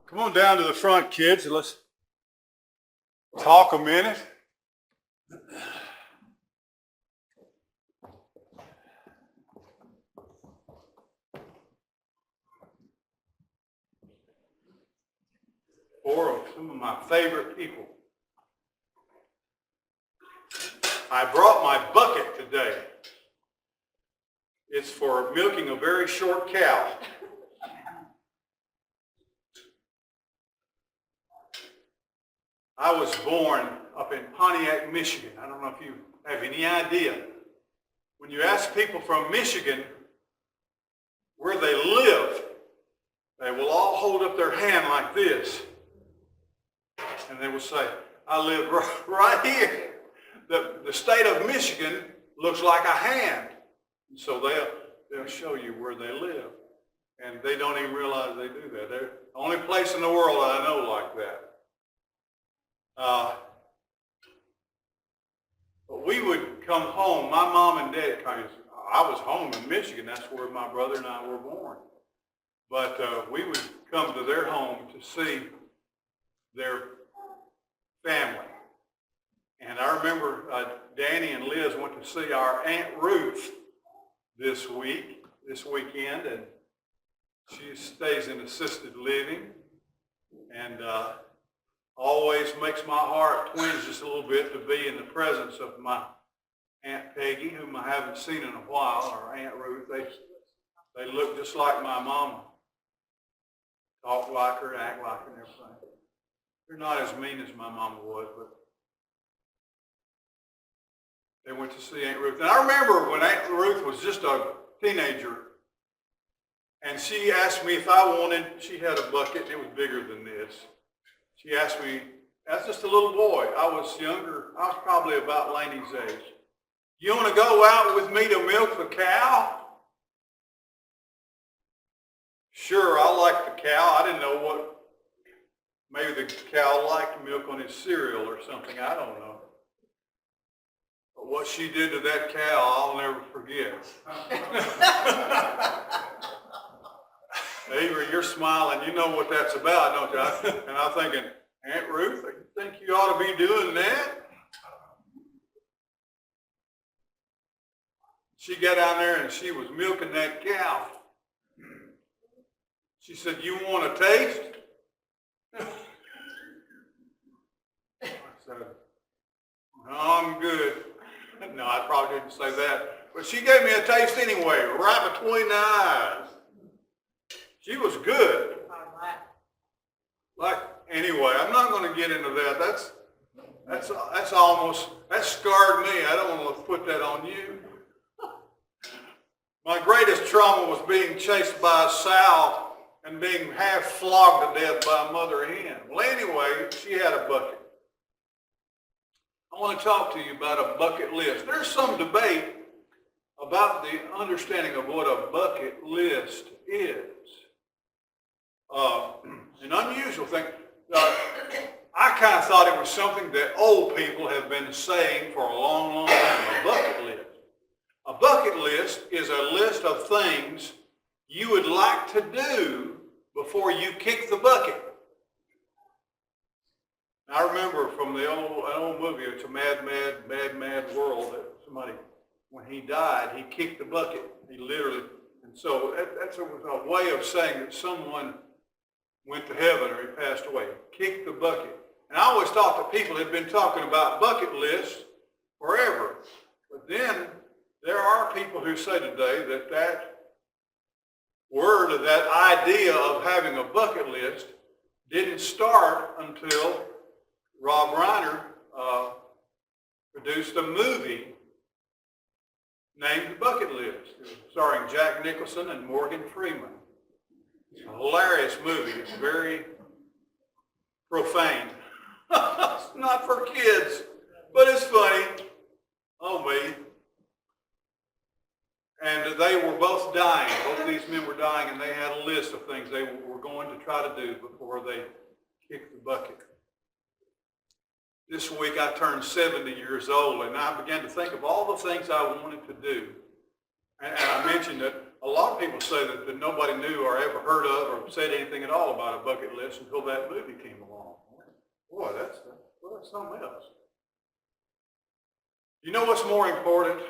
Come on down to the front, kids, and let's talk a minute. Four of some of my favorite people. I brought my bucket today. It's for milking a very short cow. I was born up in Pontiac, Michigan. I don't know if you have any idea. When you ask people from Michigan where they live, they will all hold up their hand like this. And they will say, I live right here. The state of Michigan looks like a hand. And so they'll show you where they live. And they don't even realize they do that. They're the only place in the world I know like that. But we would come home. My mom and dad I was home in Michigan. That's where my brother and I were born. But we would come to their home to see their family. And I remember Danny and Liz went to see our Aunt Ruth this weekend, and she stays in assisted living, and always makes my heart twinge just a little bit to be in the presence of my Aunt Peggy, whom I haven't seen in a while, or Aunt Ruth. They look just like my mama. Talk like her, act like her, and everything. They're not as mean as my mama was, but they went to see Aunt Ruth. And I remember when Aunt Ruth was just a teenager, and she asked me if I wanted, she had a bucket, and it was bigger than this. She asked me, as just a little boy, I was younger, I was probably about Laney's age. You want to go out with me to milk the cow? Sure, I like the cow. I didn't know what, maybe the cow liked milk on his cereal or something, I don't know. But what she did to that cow, I'll never forget. Avery, you're smiling. You know what that's about, don't you? And I'm thinking, Aunt Ruth, I think you ought to be doing that. She got down there and she was milking that cow. She said, you want a taste? I said, no, I'm good. No, I probably didn't say that. But she gave me a taste anyway, right between the eyes. She was good. Anyway, I'm not going to get into that. That's almost, that scarred me. I don't want to put that on you. My greatest trauma was being chased by a sow and being half flogged to death by a mother hen. Well, anyway, she had a bucket. I want to talk to you about a bucket list. There's some debate about the understanding of what a bucket list is. An unusual thing. I kind of thought it was something that old people have been saying for a long, long time, a bucket list. A bucket list is a list of things you would like to do before you kick the bucket. I remember from the old movie, It's a Mad, Mad World, that somebody, when he died, he kicked the bucket. He literally, and so that's a way of saying that someone went to heaven or he passed away. Kicked the bucket. And I always thought that people had been talking about bucket lists forever. But then there are people who say today that that word or that idea of having a bucket list didn't start until Rob Reiner produced a movie named The Bucket List, starring Jack Nicholson and Morgan Freeman. It's a hilarious movie. It's very profane. It's not for kids, but it's funny. Oh, me. And they were both dying. Both of these men were dying, and they had a list of things they were going to try to do before they kicked the bucket. This week I turned 70 years old, and I began to think of all the things I wanted to do. And I mentioned that a lot of people say that nobody knew or ever heard of or said anything at all about a bucket list until that movie came along. Boy, that's something else. You know what's more important?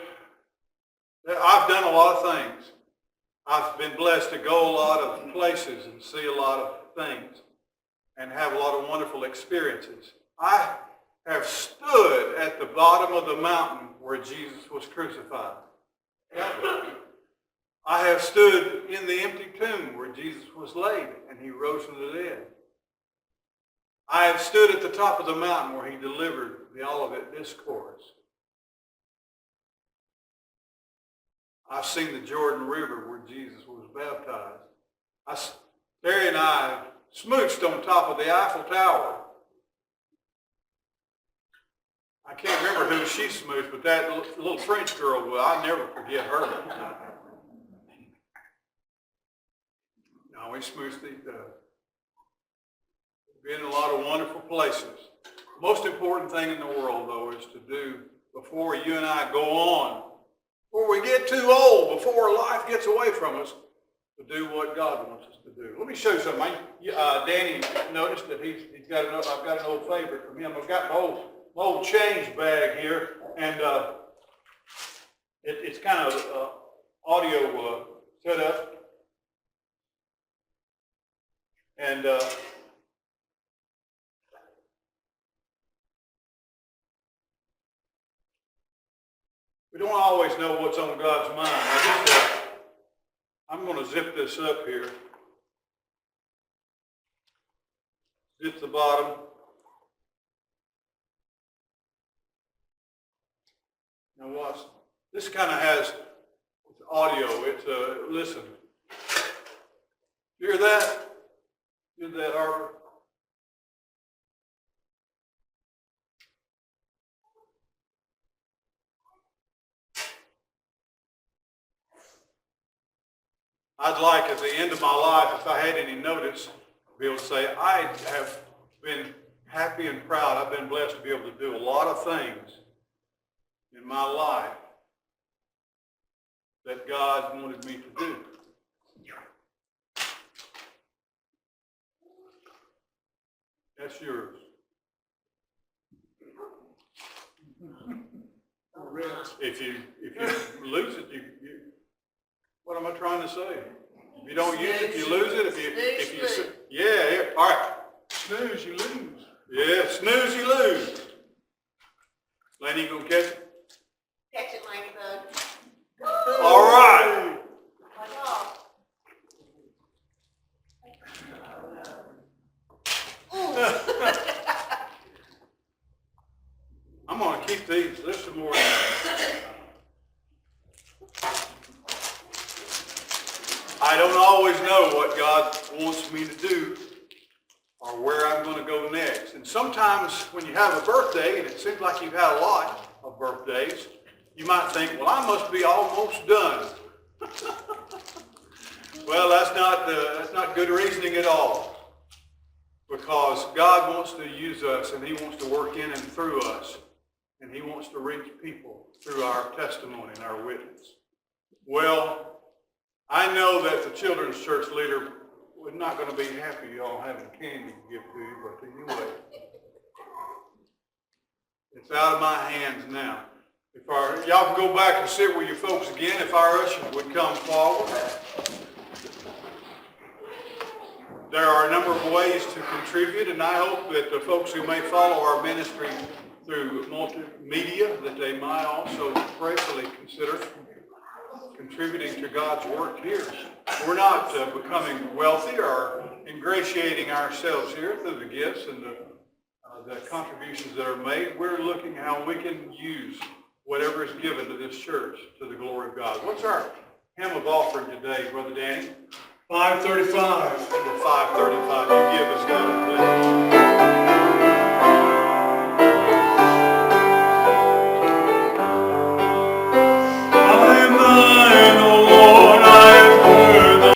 I've done a lot of things. I've been blessed to go a lot of places and see a lot of things and have a lot of wonderful experiences. I have stood at the bottom of the mountain where Jesus was crucified. I have stood in the empty tomb where Jesus was laid and he rose from the dead. I have stood at the top of the mountain where he delivered the Olivet Discourse. I've seen the Jordan River where Jesus was baptized. Terry and I smooched on top of the Eiffel Tower. I can't remember who she smooched, but that little French girl, well, I'll never forget her. No, we smooched been in a lot of wonderful places. The most important thing in the world, though, is to do before you and I go on, before we get too old, before life gets away from us, to do what God wants us to do. Let me show you something. Danny noticed that I've got an old favorite from him. I've got my old change bag here, and it's kind of audio set up. And we don't always know what's on God's mind. I'm going to zip this up here. Zip the bottom. Now watch. This kind of has audio. It's listen. You hear that? Hear that, Arbor? I'd like at the end of my life, if I had any notice, to be able to say, I have been happy and proud. I've been blessed to be able to do a lot of things in my life that God wanted me to do. That's yours. If you lose it, you what am I trying to say? If you don't use it, you lose it. If you yeah, all right. Snooze, you lose. Yeah, snooze, you lose. Laney, you gonna catch it? Catch it, Laney bug. All right. I'm gonna keep these. There's some more. I don't always know what God wants me to do or where I'm going to go next. And sometimes when you have a birthday, and it seems like you've had a lot of birthdays, you might think, well, I must be almost done. Well, that's not good reasoning at all. Because God wants to use us, and he wants to work in and through us. And he wants to reach people through our testimony and our witness. Well, I know that the children's church leader was not going to be happy y'all having candy to give to you, but anyway, it's out of my hands now. Y'all can go back and sit with your folks again if our ushers would come forward. There are a number of ways to contribute, and I hope that the folks who may follow our ministry through multimedia, that they might also prayerfully consider contributing to God's work here. We're not becoming wealthy or ingratiating ourselves here through the gifts and the contributions that are made. We're looking how we can use whatever is given to this church to the glory of God. What's our hymn of offering today, Brother Danny? 535. Number 535. You give us God, please.